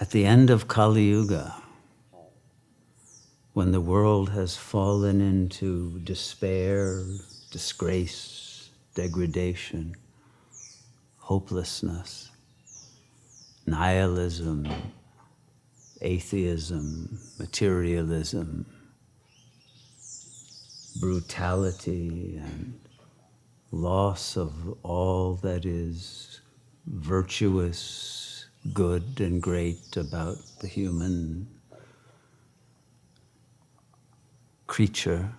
At the end of Kali Yuga, when the world has fallen into despair, disgrace, degradation, hopelessness, nihilism, atheism, materialism, brutality, and loss of all that is virtuous, good, and great about the human creature,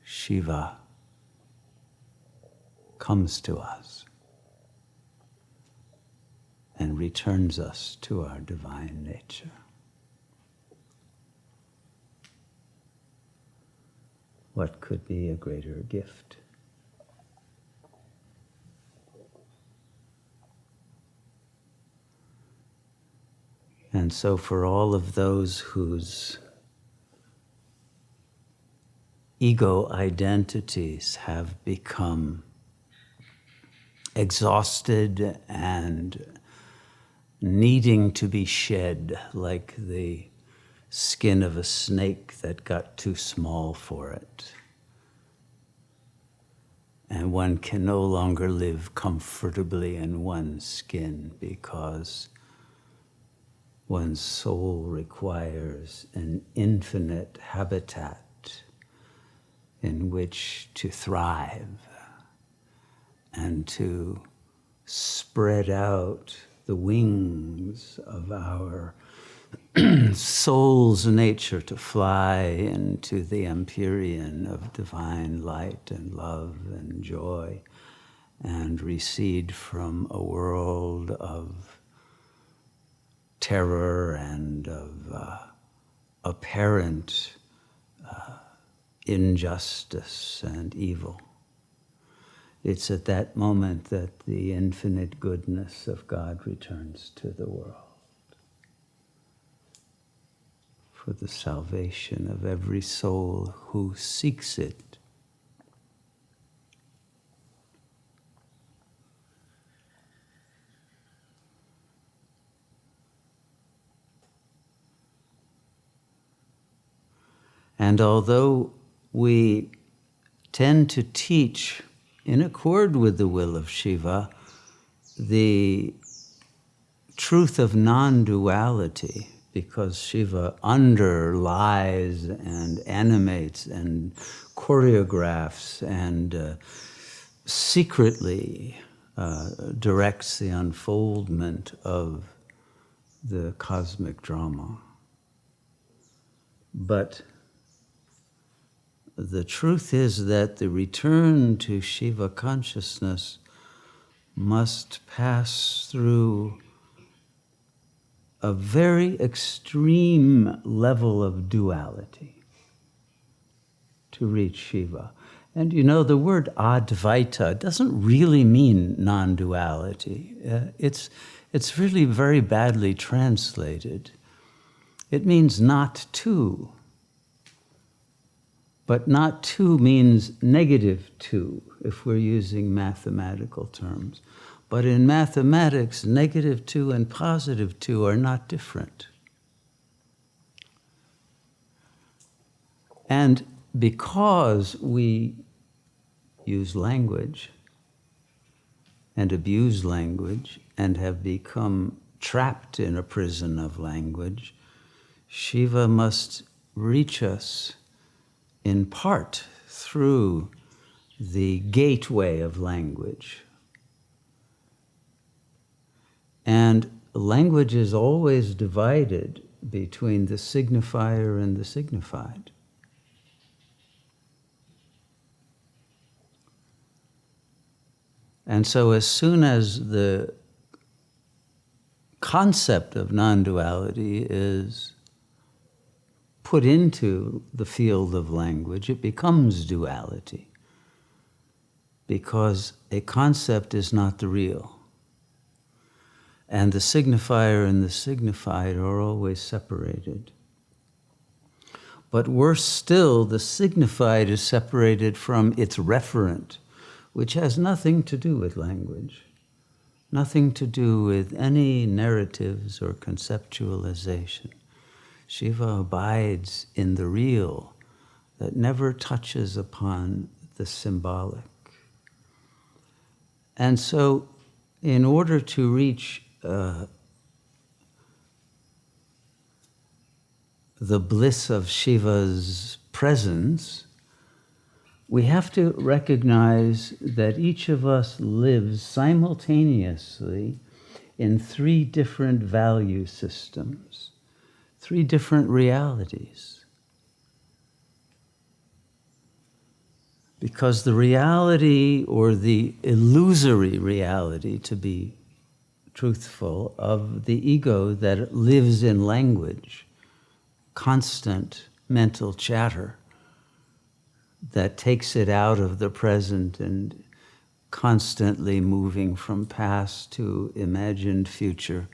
Shiva comes to us and returns us to our divine nature. What could be a greater gift? And so for all of those whose ego identities have become exhausted and needing to be shed like the skin of a snake that got too small for it, and one can no longer live comfortably in one's skin because one's soul requires an infinite habitat in which to thrive and to spread out the wings of our soul's nature to fly into the empyrean of divine light and love and joy and recede from a world of terror and of apparent injustice and evil. It's at that moment that the infinite goodness of God returns to the world for the salvation of every soul who seeks it. And although we tend to teach in accord with the will of Shiva the truth of non-duality, because Shiva underlies and animates and choreographs and secretly directs the unfoldment of the cosmic drama. But the truth is that the return to Shiva consciousness must pass through a very extreme level of duality to reach Shiva. And you know, the word Advaita doesn't really mean non-duality. It's really very badly translated. It means not two. But not two means negative two, if we're using mathematical terms. But in mathematics, negative two and positive two are not different. And because we use language and abuse language and have become trapped in a prison of language, Shiva must reach us in part through the gateway of language. And language is always divided between the signifier and the signified. And so as soon as the concept of non-duality is put into the field of language, it becomes duality, because a concept is not the real. And the signifier and the signified are always separated. But worse still, the signified is separated from its referent, which has nothing to do with language. Nothing to do with any narratives or conceptualization. Shiva abides in the real that never touches upon the symbolic. And so, in order to reach the bliss of Shiva's presence, we have to recognize that each of us lives simultaneously in three different value systems, three different realities. Because the reality, or the illusory reality, to be truthful, of the ego that lives in language, constant mental chatter, that takes it out of the present and constantly moving from past to imagined future,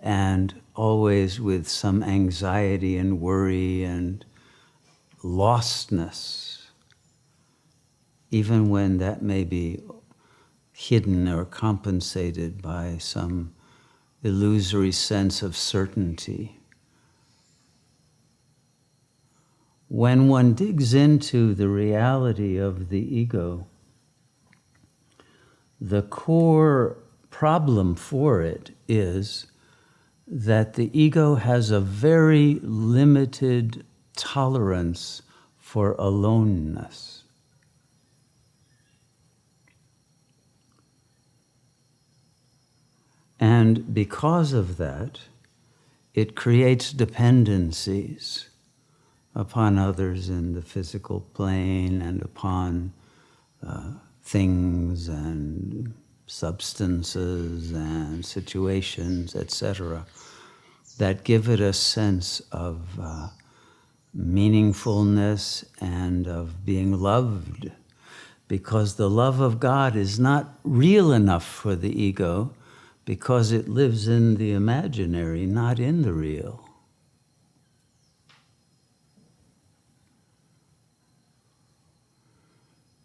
and always with some anxiety and worry and lostness, even when that may be hidden or compensated by some illusory sense of certainty. When one digs into the reality of the ego, the core problem for it is that the ego has a very limited tolerance for aloneness. And because of that, it creates dependencies upon others in the physical plane and upon things and substances and situations, etc., that give it a sense of meaningfulness and of being loved, because the love of God is not real enough for the ego, because it lives in the imaginary, not in the real.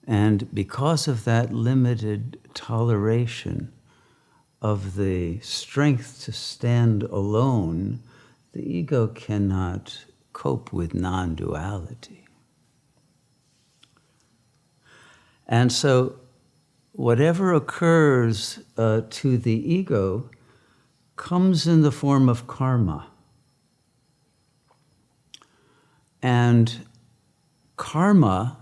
And because of that limited toleration of the strength to stand alone, the ego cannot cope with non-duality. And so whatever occurs to the ego comes in the form of karma. And karma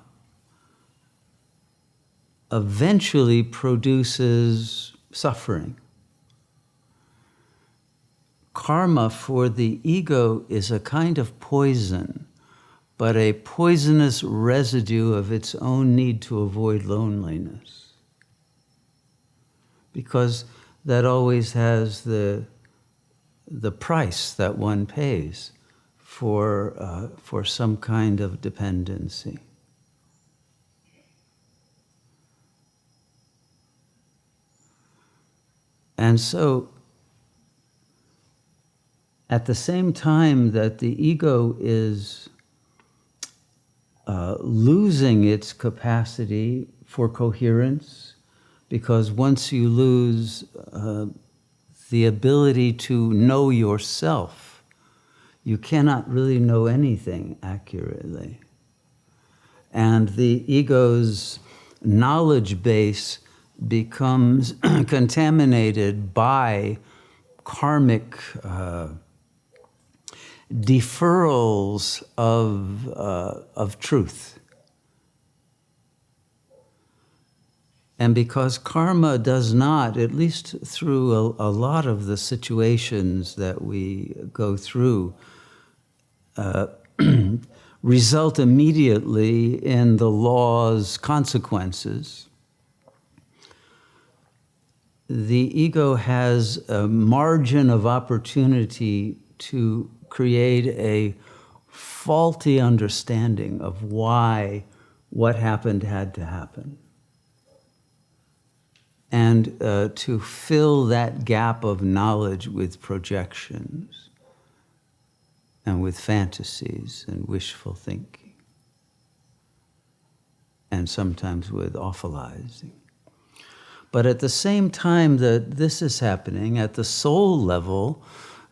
eventually produces suffering. Karma for the ego is a kind of poison, but a poisonous residue of its own need to avoid loneliness. Because that always has the price that one pays for some kind of dependency. And so, at the same time that the ego is losing its capacity for coherence, because once you lose the ability to know yourself, you cannot really know anything accurately. And the ego's knowledge base becomes contaminated by karmic deferrals of truth. And because karma does not, at least through a lot of the situations that we go through, result immediately in the law's consequences, the ego has a margin of opportunity to create a faulty understanding of why what happened had to happen. And to fill that gap of knowledge with projections and with fantasies and wishful thinking, and sometimes with awfulizing. But at the same time that this is happening, at the soul level,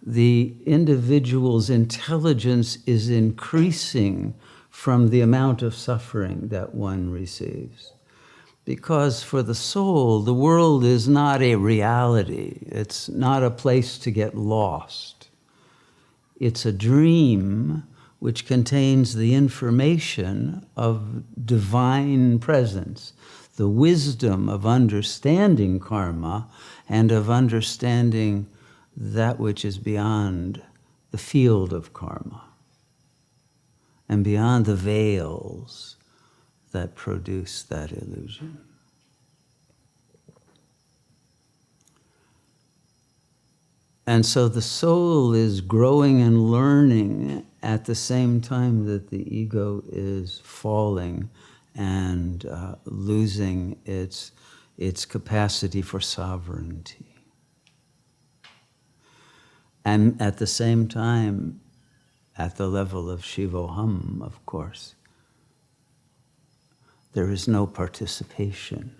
the individual's intelligence is increasing from the amount of suffering that one receives. Because for the soul, the world is not a reality. It's not a place to get lost. It's a dream which contains the information of divine presence, the wisdom of understanding karma and of understanding that which is beyond the field of karma and beyond the veils that produce that illusion. And so the soul is growing and learning at the same time that the ego is falling and losing its capacity for sovereignty. And at the same time, at the level of Shivoham, of course, there is no participation,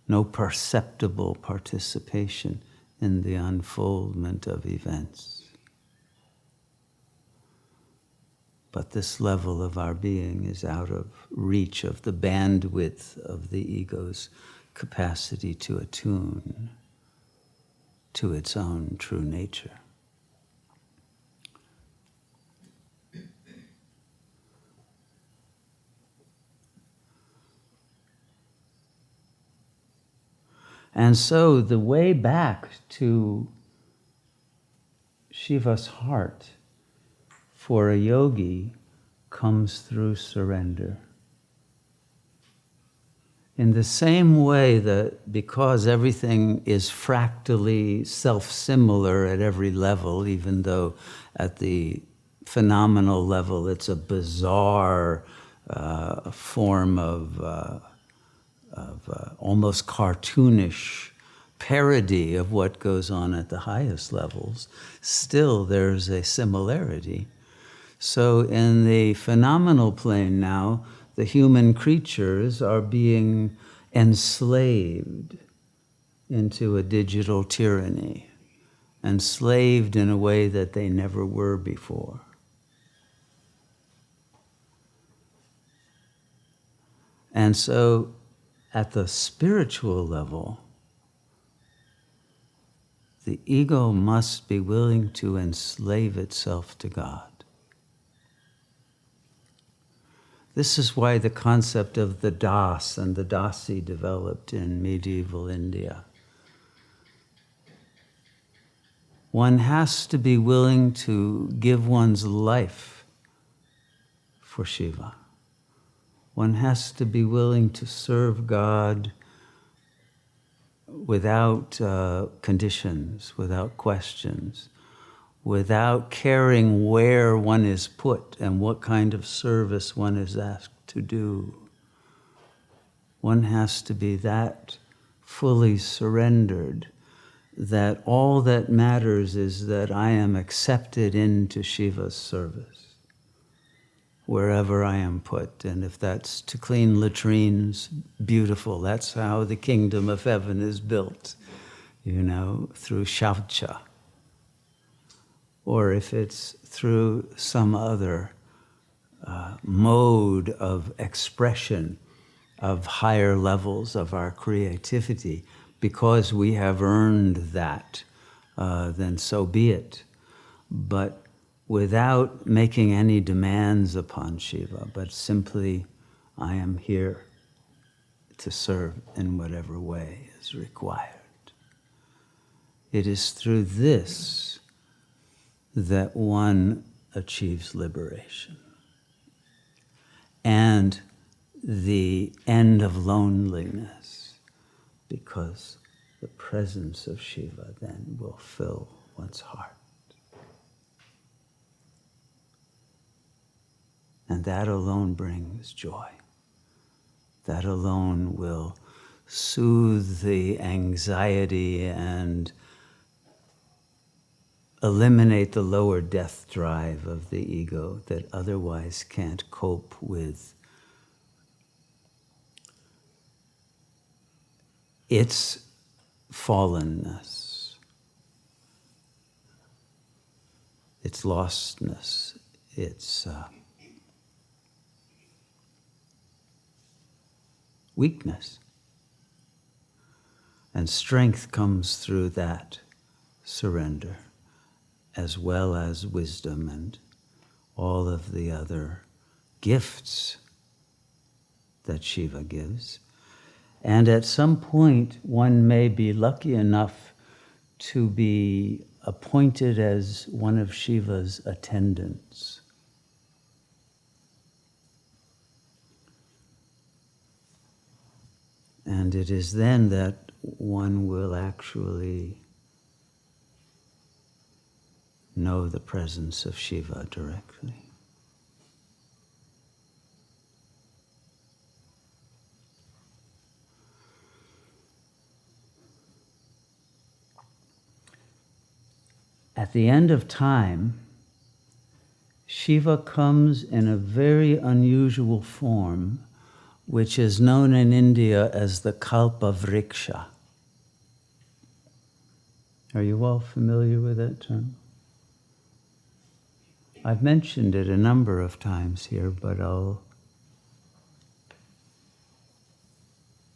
no perceptible participation in the unfoldment of events. But this level of our being is out of reach of the bandwidth of the ego's capacity to attune to its own true nature. And so the way back to Shiva's heart for a yogi comes through surrender. In the same way that because everything is fractally self-similar at every level, even though at the phenomenal level it's a bizarre form of almost cartoonish parody of what goes on at the highest levels, still there's a similarity. So in the phenomenal plane now, the human creatures are being enslaved into a digital tyranny, enslaved in a way that they never were before. And so at the spiritual level, the ego must be willing to enslave itself to God. This is why the concept of the das and the dasi developed in medieval India. One has to be willing to give one's life for Shiva. One has to be willing to serve God without conditions, without questions, without caring where one is put and what kind of service one is asked to do. One has to be that fully surrendered that all that matters is that I am accepted into Shiva's service, wherever I am put. And if that's to clean latrines, beautiful. That's how the kingdom of heaven is built, through shaucha. Or if it's through some other mode of expression of higher levels of our creativity, because we have earned that, then so be it. But without making any demands upon Shiva, but simply, I am here to serve in whatever way is required. It is through this that one achieves liberation and the end of loneliness, because the presence of Shiva then will fill one's heart. And that alone brings joy. That alone will soothe the anxiety and eliminate the lower death drive of the ego that otherwise can't cope with its fallenness, its lostness, its weakness. And strength comes through that surrender, as well as wisdom and all of the other gifts that Shiva gives. And at some point, one may be lucky enough to be appointed as one of Shiva's attendants. And it is then that one will actually know the presence of Shiva directly. At the end of time, Shiva comes in a very unusual form, which is known in India as the Kalpa Vriksha. Are you all familiar with that term? I've mentioned it a number of times here, but I'll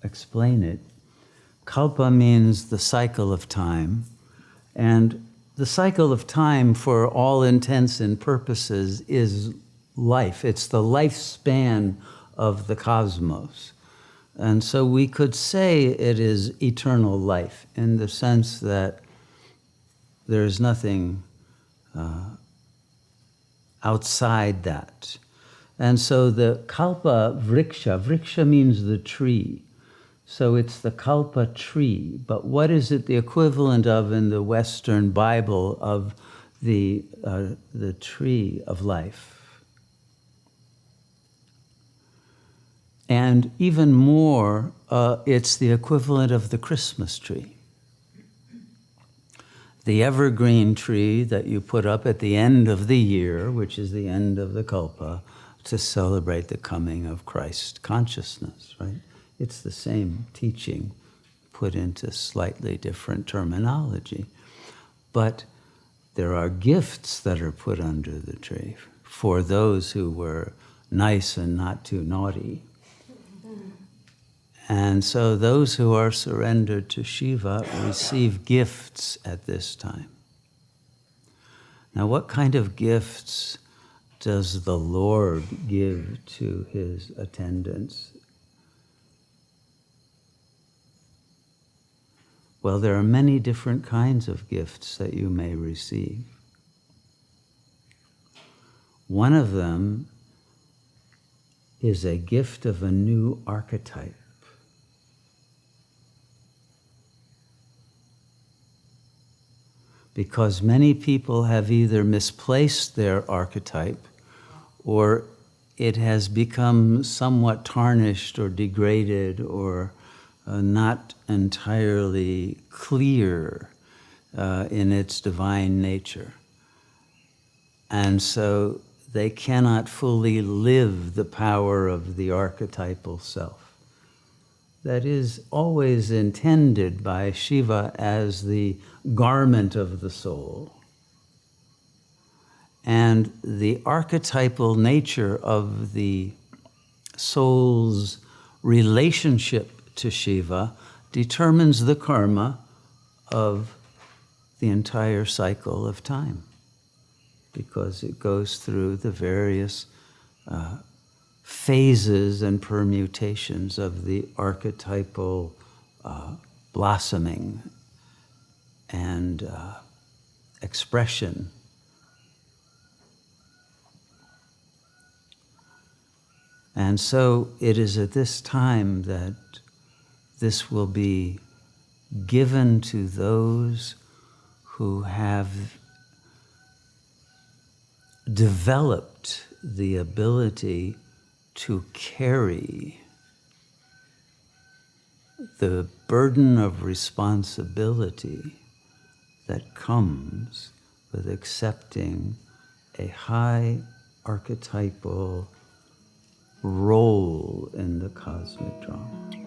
explain it. Kalpa means the cycle of time, and the cycle of time, for all intents and purposes, is life. It's the lifespan of the cosmos. And so we could say it is eternal life in the sense that there is nothing outside that. And so the Kalpa Vriksha means the tree. So it's the Kalpa tree. But what is it the equivalent of in the Western Bible of the tree of life? And even more, it's the equivalent of the Christmas tree. The evergreen tree that you put up at the end of the year, which is the end of the Kalpa, to celebrate the coming of Christ consciousness, right? It's the same teaching put into slightly different terminology. But there are gifts that are put under the tree for those who were nice and not too naughty. And so those who are surrendered to Shiva receive gifts at this time. Now, what kind of gifts does the Lord give to his attendants? Well, there are many different kinds of gifts that you may receive. One of them is a gift of a new archetype. Because many people have either misplaced their archetype or it has become somewhat tarnished or degraded or not entirely clear in its divine nature. And so they cannot fully live the power of the archetypal self. That is always intended by Shiva as the garment of the soul. And the archetypal nature of the soul's relationship to Shiva determines the karma of the entire cycle of time, because it goes through the various phases and permutations of the archetypal blossoming and expression. And so it is at this time that this will be given to those who have developed the ability to carry the burden of responsibility that comes with accepting a high archetypal role in the cosmic drama.